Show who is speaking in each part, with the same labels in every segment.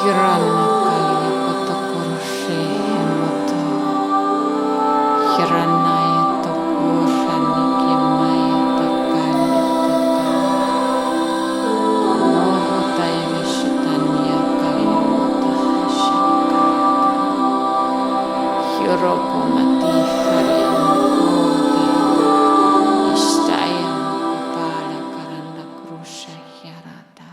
Speaker 1: Hiranna kalja potokurshi himoto. Hirannaya tokushani kimaya tokalya tata. Rohotaya vishitanya kalya potahashaka. Hiropomati haryamukoti. Ishtaya mukupala karanda krusha hyarata.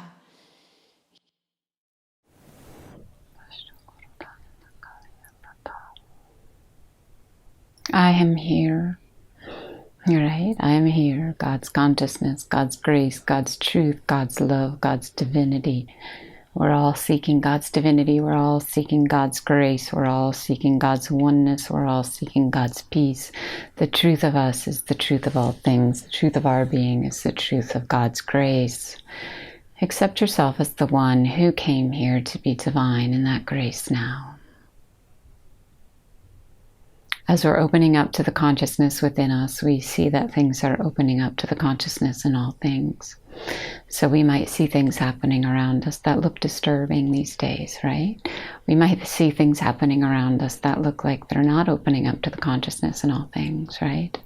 Speaker 1: I am here. You're right. I am here. God's consciousness, God's grace, God's truth, God's love, God's divinity. We're all seeking God's divinity. We're all seeking God's grace. We're all seeking God's oneness. We're all seeking God's peace. The truth of us is the truth of all things. The truth of our being is the truth of God's grace. Accept yourself as the one who came here to be divine in that grace now. As we're opening up to the consciousness within us, we see that things are opening up to the consciousness in all things. So we might see things happening around us that look disturbing these days, right? We might see things happening around us that look like they're not opening up to the consciousness in all things, right?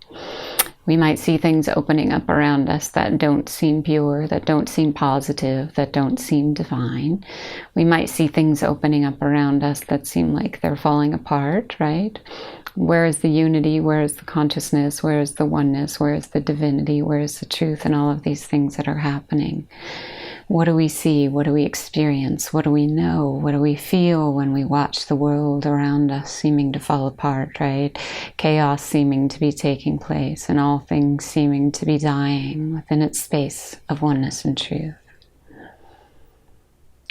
Speaker 1: We might see things opening up around us that don't seem pure, that don't seem positive, that don't seem divine. We might see things opening up around us that seem like they're falling apart, right? Where is the unity? Where is the consciousness? Where is the oneness? Where is the divinity? Where is the truth and all of these things that are happening? What do we see? What do we experience? What do we know? What do we feel when we watch the world around us seeming to fall apart, right? Chaos seeming to be taking place and all things seeming to be dying within its space of oneness and truth.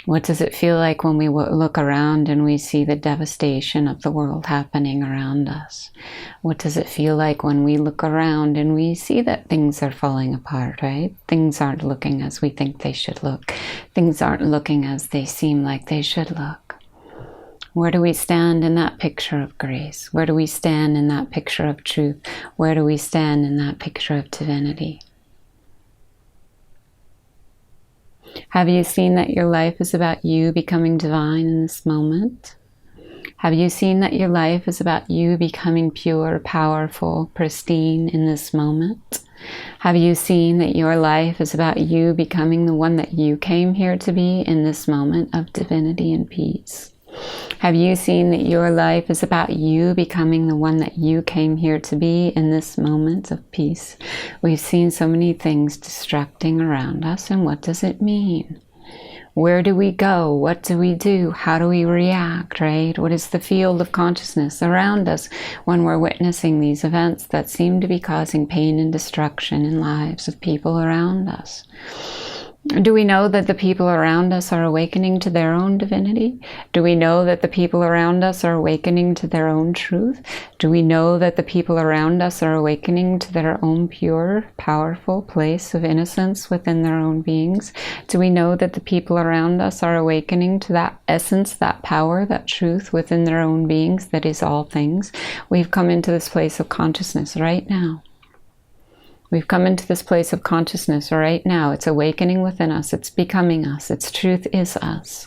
Speaker 1: What does it feel like when we look around and we see the devastation of the world happening around us? What does it feel like when we look around and we see that things are falling apart, right? Things aren't looking as we think they should look. Things aren't looking as they seem like they should look. Where do we stand in that picture of grace? Where do we stand in that picture of truth? Where do we stand in that picture of divinity? Have you seen that your life is about you becoming divine in this moment? Have you seen that your life is about you becoming pure, powerful, pristine in this moment? Have you seen that your life is about you becoming the one that you came here to be in this moment of divinity and peace? Have you seen that your life is about you becoming the one that you came here to be in this moment of peace? We've seen so many things distracting around us, and what does it mean? Where do we go? What do we do? How do we react, right? What is the field of consciousness around us when we're witnessing these events that seem to be causing pain and destruction in lives of people around us? Do we know that the people around us are awakening to their own divinity? Do we know that the people around us are awakening to their own truth? Do we know that the people around us are awakening to their own pure, powerful place of innocence within their own beings? Do we know that the people around us are awakening to that essence, that power, that truth within their own beings that is all things? We've come into this place of consciousness right now. We've come into this place of consciousness right now. It's awakening within us. It's becoming us. Its truth is us.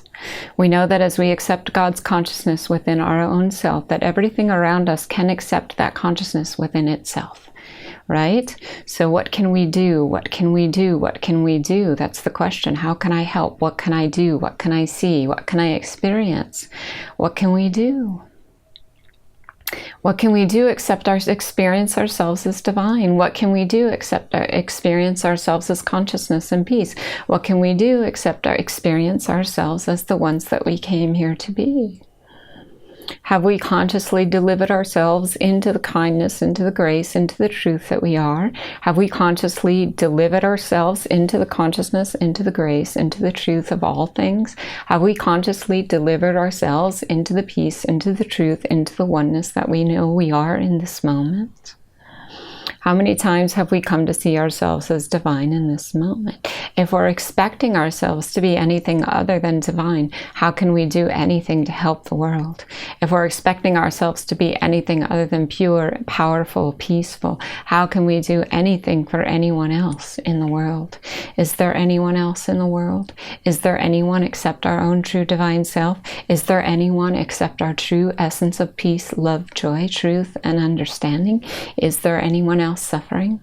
Speaker 1: We know that as we accept God's consciousness within our own self, that everything around us can accept that consciousness within itself, right? So what can we do? What can we do? What can we do? That's the question. How can I help? What can I do? What can I see? What can I experience? What can we do? What can we do except experience ourselves as divine? What can we do except experience ourselves as consciousness and peace? What can we do except experience ourselves as the ones that we came here to be? Have we consciously delivered ourselves into the kindness, into the grace, into the truth that we are? Have we consciously delivered ourselves into the consciousness, into the grace, into the truth of all things? Have we consciously delivered ourselves into the peace, into the truth, into the oneness that we know we are in this moment? How many times have we come to see ourselves as divine in this moment? If we're expecting ourselves to be anything other than divine, how can we do anything to help the world? If we're expecting ourselves to be anything other than pure, powerful, peaceful, how can we do anything for anyone else in the world? Is there anyone else in the world? Is there anyone except our own true divine self? Is there anyone except our true essence of peace, love, joy, truth, and understanding? Is there anyone else suffering?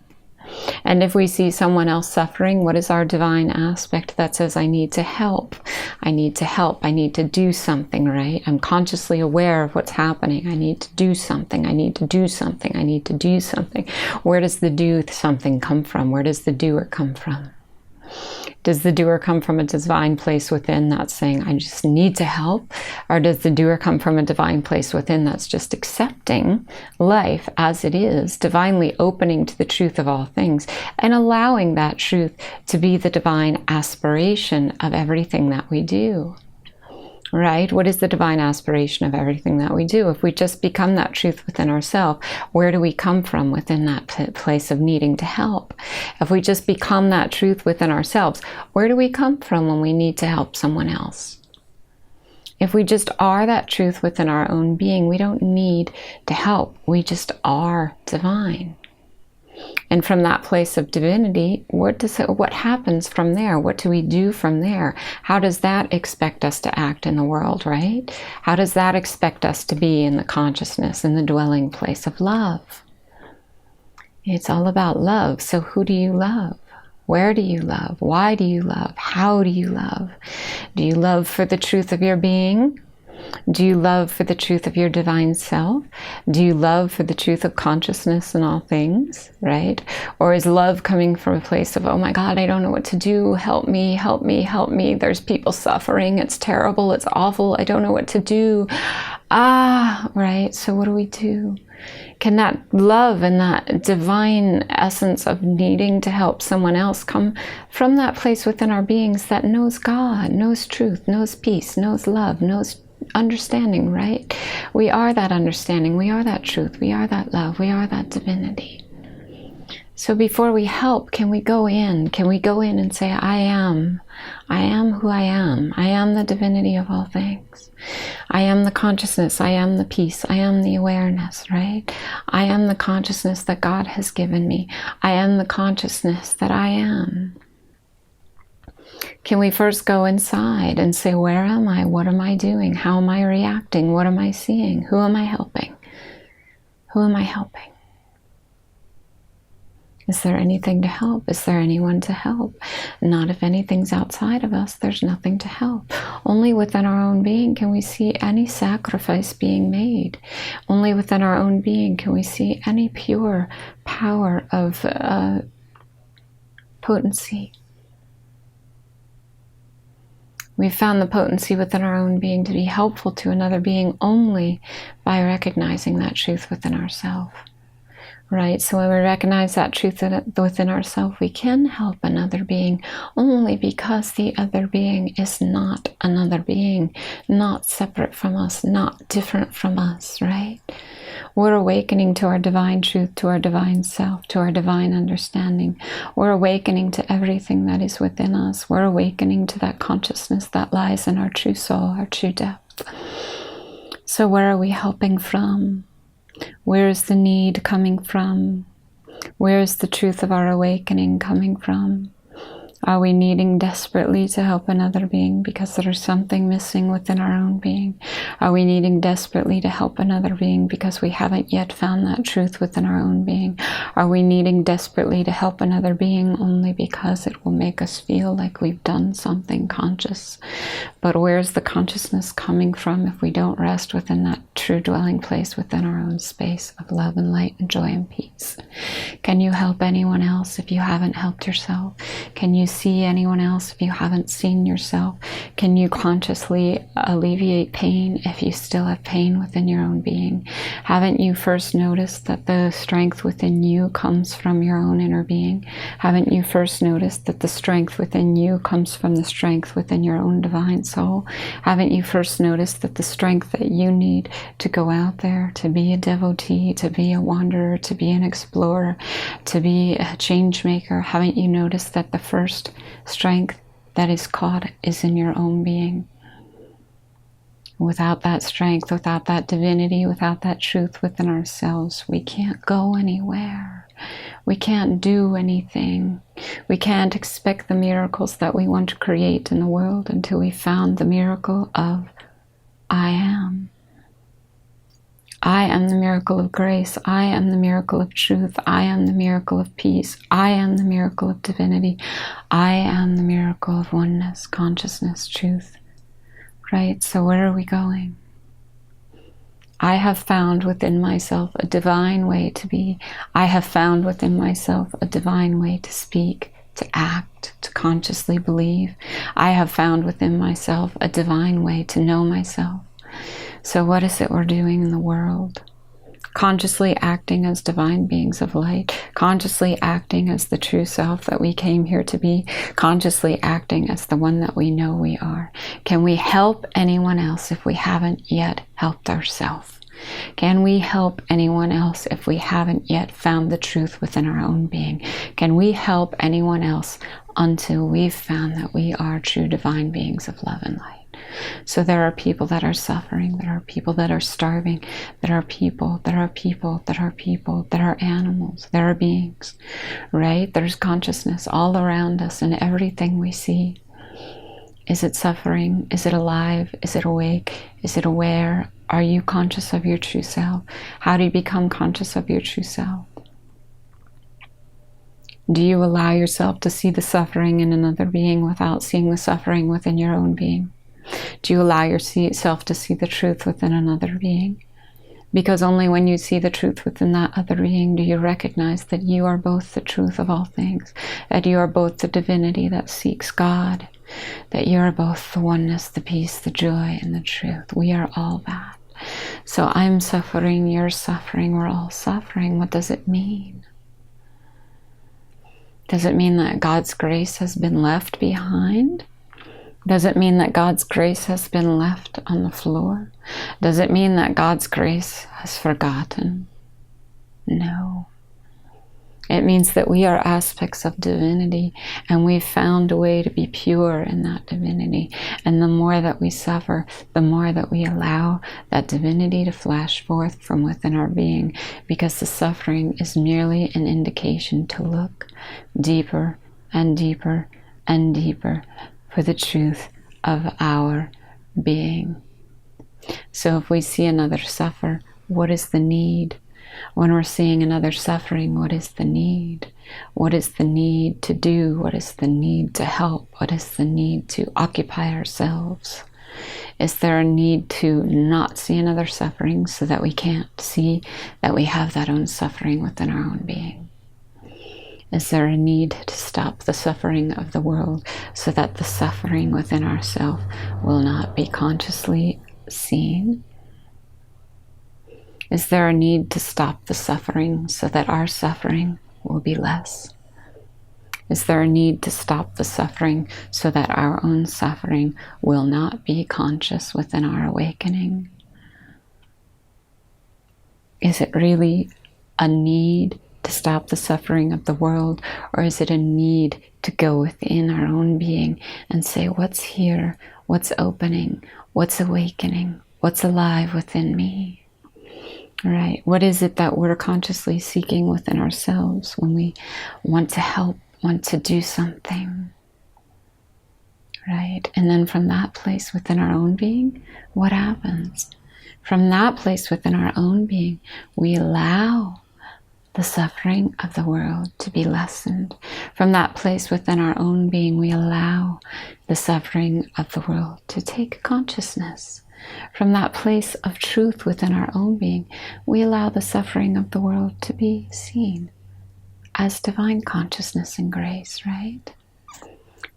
Speaker 1: And if we see someone else suffering, what is our divine aspect that says, I need to help, I need to help, I need to do something, right? I'm consciously aware of what's happening. I need to do something, I need to do something, I need to do something. Where does the do something come from? Where does the doer come from? Does the doer come from a divine place within that's saying, I just need to help? Or does the doer come from a divine place within that's just accepting life as it is, divinely opening to the truth of all things, and allowing that truth to be the divine aspiration of everything that we do? Right? What is the divine aspiration of everything that we do? If we just become that truth within ourselves, where do we come from within that place of needing to help? If we just become that truth within ourselves, where do we come from when we need to help someone else? If we just are that truth within our own being, we don't need to help. We just are divine. And from that place of divinity, what happens from there? What do we do from there? How does that expect us to act in the world, right? How does that expect us to be in the consciousness, in the dwelling place of love? It's all about love. So who do you love? Where do you love? Why do you love? How do you love? Do you love for the truth of your being? Do you love for the truth of your divine self? Do you love for the truth of consciousness in all things, right? Or is love coming from a place of, oh my God, I don't know what to do. Help me, help me, help me. There's people suffering. It's terrible. It's awful. I don't know what to do. Right? So what do we do? Can that love and that divine essence of needing to help someone else come from that place within our beings that knows God, knows truth, knows peace, knows love, knows understanding, right? We are that understanding. We are that truth. We are that love. We are that divinity. So before we help, can we go in? Can we go in and say, I am who I am. I am the divinity of all things. I am the consciousness. I am the peace. I am the awareness, right? I am the consciousness that God has given me. I am the consciousness that I am. Can we first go inside and say, where am I? What am I doing? How am I reacting? What am I seeing? Who am I helping? Who am I helping? Is there anything to help? Is there anyone to help? Not if anything's outside of us, there's nothing to help. Only within our own being can we see any sacrifice being made. Only within our own being can we see any pure power of potency. We found the potency within our own being to be helpful to another being only by recognizing that truth within ourselves. Right? So when we recognize that truth within ourselves, we can help another being only because the other being is not another being, not separate from us, not different from us, right? We're awakening to our divine truth, to our divine self, to our divine understanding. We're awakening to everything that is within us. We're awakening to that consciousness that lies in our true soul, our true depth. So where are we helping from? Where is the need coming from? Where is the truth of our awakening coming from? Are we needing desperately to help another being because there is something missing within our own being? Are we needing desperately to help another being because we haven't yet found that truth within our own being? Are we needing desperately to help another being only because it will make us feel like we've done something conscious? But where's the consciousness coming from if we don't rest within that true dwelling place within our own space of love and light and joy and peace? Can you help anyone else if you haven't helped yourself? Can you see anyone else if you haven't seen yourself? Can you consciously alleviate pain if you still have pain within your own being? Haven't you first noticed that the strength within you comes from your own inner being? Haven't you first noticed that the strength within you comes from the strength within your own divine soul? Haven't you first noticed that the strength that you need to go out there, to be a devotee, to be a wanderer, to be an explorer, to be a change maker, haven't you noticed that the first strength that is caught is in your own being? Without that strength, without that divinity, without that truth within ourselves, we can't go anywhere. We can't do anything. We can't expect the miracles that we want to create in the world until we found the miracle of I am. I am the miracle of grace. I am the miracle of truth. I am the miracle of peace. I am the miracle of divinity. I am the miracle of oneness, consciousness, truth. Right? So where are we going? I have found within myself a divine way to be. I have found within myself a divine way to speak, to act, to consciously believe. I have found within myself a divine way to know myself. So what is it we're doing in the world? Consciously acting as divine beings of light, consciously acting as the true self that we came here to be, consciously acting as the one that we know we are. Can we help anyone else if we haven't yet helped ourselves? Can we help anyone else if we haven't yet found the truth within our own being? Can we help anyone else until we've found that we are true divine beings of love and light? So there are people that are suffering, there are people that are starving, there are people, there are people, there are people, there are animals, there are beings, right? There's consciousness all around us in everything we see. Is it suffering? Is it alive? Is it awake? Is it aware? Are you conscious of your true self? How do you become conscious of your true self? Do you allow yourself to see the suffering in another being without seeing the suffering within your own being? Do you allow yourself to see the truth within another being? Because only when you see the truth within that other being do you recognize that you are both the truth of all things, that you are both the divinity that seeks God, that you are both the oneness, the peace, the joy, and the truth. We are all that. So I'm suffering, you're suffering, we're all suffering. What does it mean? Does it mean that God's grace has been left behind? Does it mean that God's grace has been left on the floor? Does it mean that God's grace has forgotten? No. It means that we are aspects of divinity and we've found a way to be pure in that divinity. And the more that we suffer, the more that we allow that divinity to flash forth from within our being, because the suffering is merely an indication to look deeper and deeper and deeper for the truth of our being. So if we see another suffer, what is the need? When we're seeing another suffering, what is the need? What is the need to do? What is the need to help? What is the need to occupy ourselves? Is there a need to not see another suffering so that we can't see that we have that own suffering within our own being? Is there a need to stop the suffering of the world so that the suffering within ourselves will not be consciously seen? Is there a need to stop the suffering so that our suffering will be less? Is there a need to stop the suffering so that our own suffering will not be conscious within our awakening? Is it really a need to stop the suffering of the world, or is it a need to go within our own being and say, what's here, what's opening, what's awakening, what's alive within me? Right? What is it that we're consciously seeking within ourselves when we want to help, want to do something? Right? And then from that place within our own being, what happens? From that place within our own being, we allow the suffering of the world to be lessened. From that place within our own being, we allow the suffering of the world to take consciousness. From that place of truth within our own being, we allow the suffering of the world to be seen as divine consciousness and grace, right?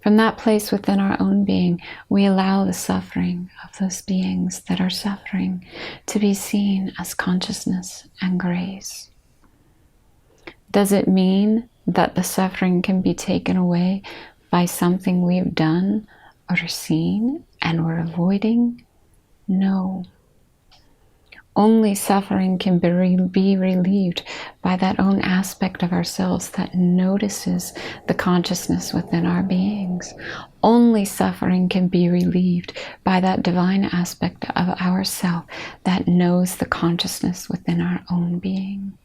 Speaker 1: From that place within our own being, we allow the suffering of those beings that are suffering to be seen as consciousness and grace. Does it mean that the suffering can be taken away by something we've done or seen and we're avoiding? No. Only suffering can be relieved by that own aspect of ourselves that notices the consciousness within our beings. Only suffering can be relieved by that divine aspect of ourself that knows the consciousness within our own being.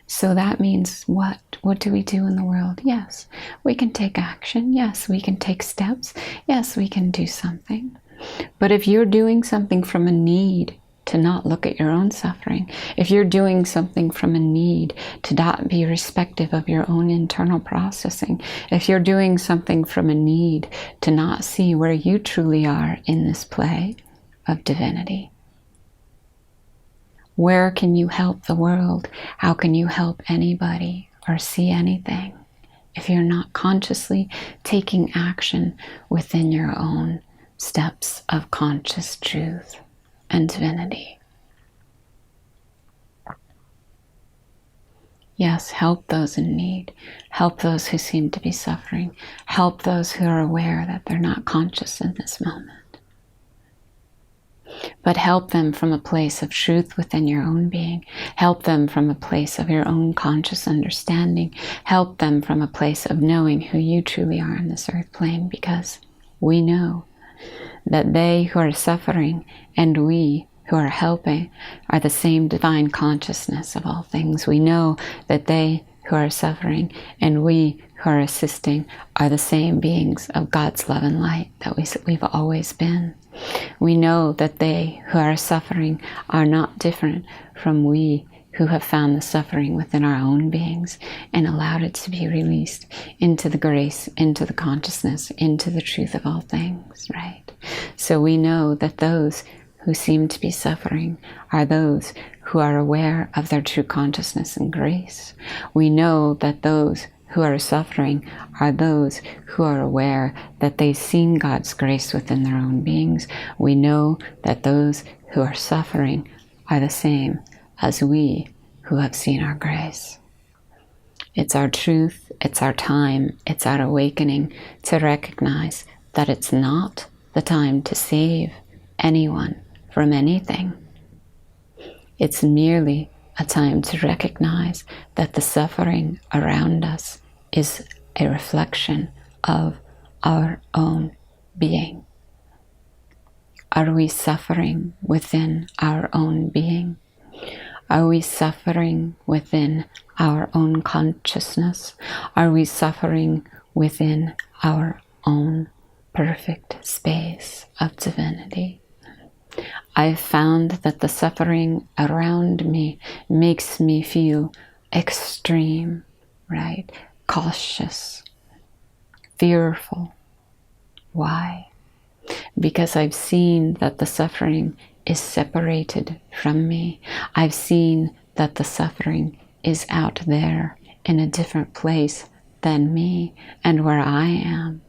Speaker 1: So that means what? What do we do in the world? Yes, we can take action. Yes, we can take steps. Yes, we can do something. But if you're doing something from a need to not look at your own suffering, if you're doing something from a need to not be respective of your own internal processing, if you're doing something from a need to not see where you truly are in this play of divinity, where can you help the world? How can you help anybody or see anything if you're not consciously taking action within your own steps of conscious truth and divinity? Yes, help those in need. Help those who seem to be suffering. Help those who are aware that they're not conscious in this moment. But help them from a place of truth within your own being. Help them from a place of your own conscious understanding. Help them from a place of knowing who you truly are on this earth plane, because we know that they who are suffering and we who are helping are the same divine consciousness of all things. We know that they who are suffering and we who are assisting are the same beings of God's love and light that we've always been. We know that they who are suffering are not different from we who have found the suffering within our own beings and allowed it to be released into the grace, into the consciousness, into the truth of all things, right? So we know that those who seem to be suffering are those who are aware of their true consciousness and grace. We know that those who are suffering are those who are aware that they've seen God's grace within their own beings. We know that those who are suffering are the same as we who have seen our grace. It's our truth, it's our time, it's our awakening to recognize that it's not the time to save anyone from anything. It's merely a time to recognize that the suffering around us is a reflection of our own being. Are we suffering within our own being? Are we suffering within our own consciousness? Are we suffering within our own perfect space of divinity? I've found that the suffering around me makes me feel extreme, right? Cautious, fearful. Why? Because I've seen that the suffering is separated from me. I've seen that the suffering is out there in a different place than me and where I am.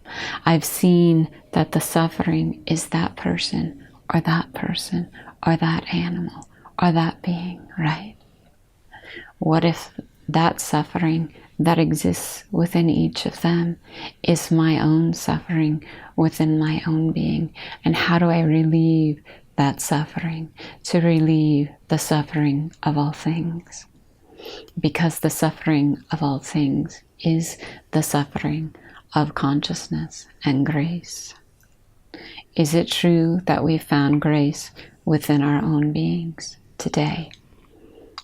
Speaker 1: I've seen that the suffering is that person or that person or that animal or that being, right? What if that suffering that exists within each of them is my own suffering within my own being? And how do I relieve that suffering, to relieve the suffering of all things? Because the suffering of all things is the suffering of consciousness and grace. Is it true that we've found grace within our own beings today?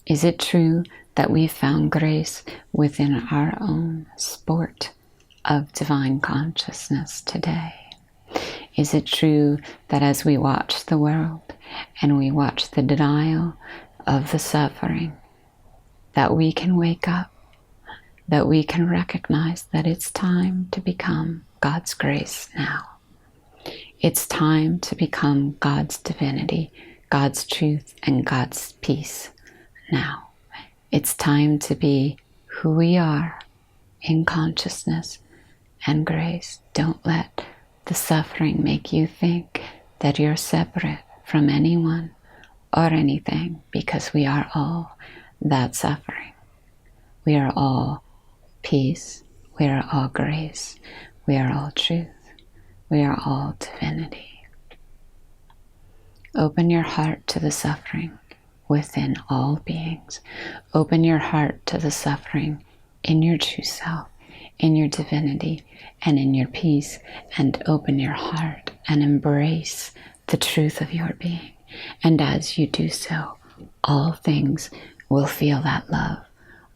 Speaker 1: Is it true that we've found grace within our own sport of divine consciousness today? Is it true that as we watch the world and we watch the denial of the suffering, that we can wake up, that we can recognize that it's time to become God's grace now? It's time to become God's divinity, God's truth, and God's peace now. It's time to be who we are in consciousness and grace. Don't let the suffering make you think that you're separate from anyone or anything, because we are all that suffering. We are all peace. We are all grace. We are all truth. We are all divinity. Open your heart to the suffering within all beings. Open your heart to the suffering in your true self, in your divinity, and in your peace. And open your heart and embrace the truth of your being. And as you do so, all things will feel that love.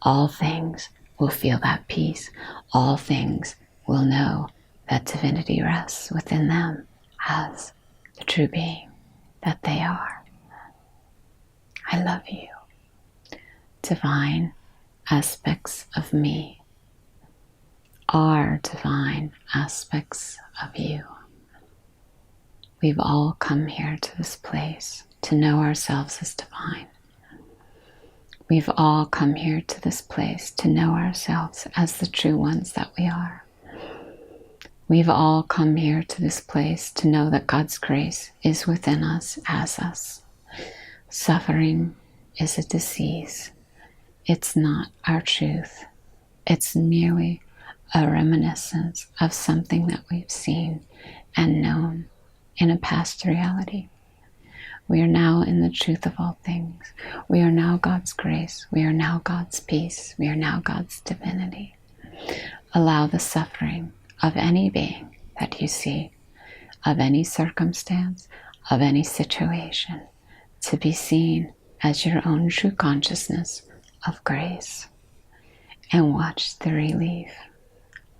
Speaker 1: All things will feel that peace. All things will know that divinity rests within them as the true being that they are. I love you. Divine aspects of me are divine aspects of you. We've all come here to this place to know ourselves as divine. We've all come here to this place to know ourselves as the true ones that we are. We've all come here to this place to know that God's grace is within us as us. Suffering is a disease. It's not our truth. It's merely a reminiscence of something that we've seen and known in a past reality. We are now in the truth of all things. We are now God's grace. We are now God's peace. We are now God's divinity. Allow the suffering of any being that you see, of any circumstance, of any situation, to be seen as your own true consciousness of grace. And watch the relief.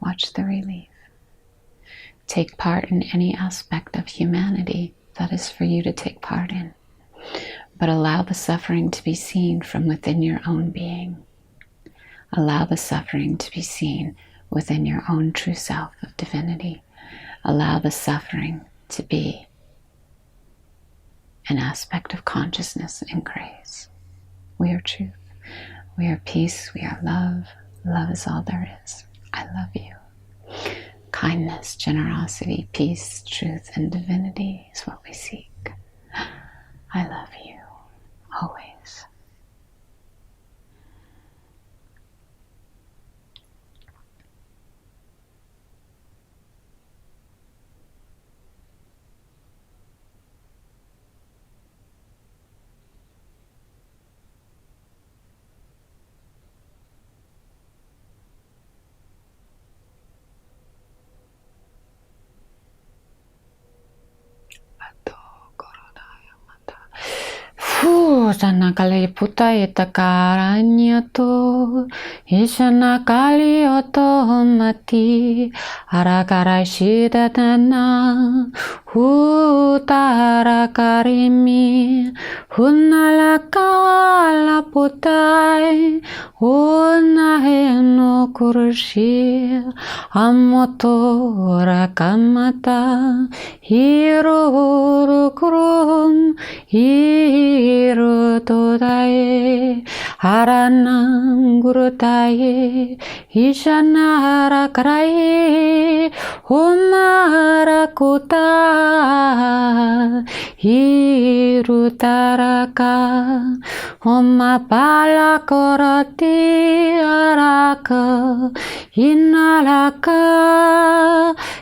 Speaker 1: Watch the relief. Take part in any aspect of humanity that is for you to take part in. But allow the suffering to be seen from within your own being. Allow the suffering to be seen within your own true self of divinity. Allow the suffering to be an aspect of consciousness and grace. We are truth. We are peace. We are love. Love is all there is. I love you. Kindness, generosity, peace, truth, and divinity is what we seek. I love you, always. Sana kali puta itakaranya to Ishana kali oto mati Arakara shida tana Hutara karimi Hunalakala putai Hunaheno kurshi Amotora kamata Hiro kurum Hiro todae Haranam gurutaye Ishanara karaye Homara kota Hirutaraka Homa pala korati araka Inalaka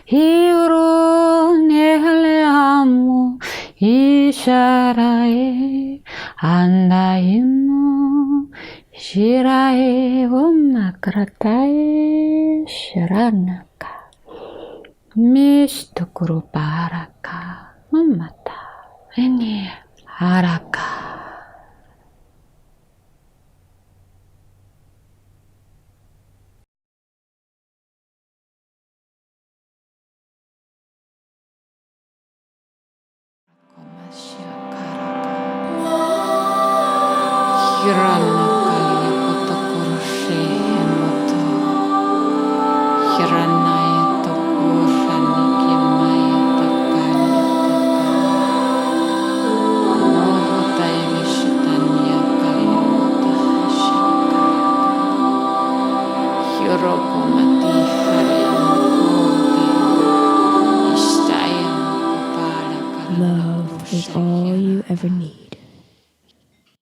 Speaker 1: Hiru nehleamu Isharae Andainu Shirae Omakratae Sharanaka Mishtukuru Baraka Mamata Eni Haraka. Hirana kali otokurshi emoto Hirana etokurani kimaya takanya Mohota evishitanya kali otahashika Hirokomati hariamukoti Ishtayam kupara
Speaker 2: Love is all you ever need.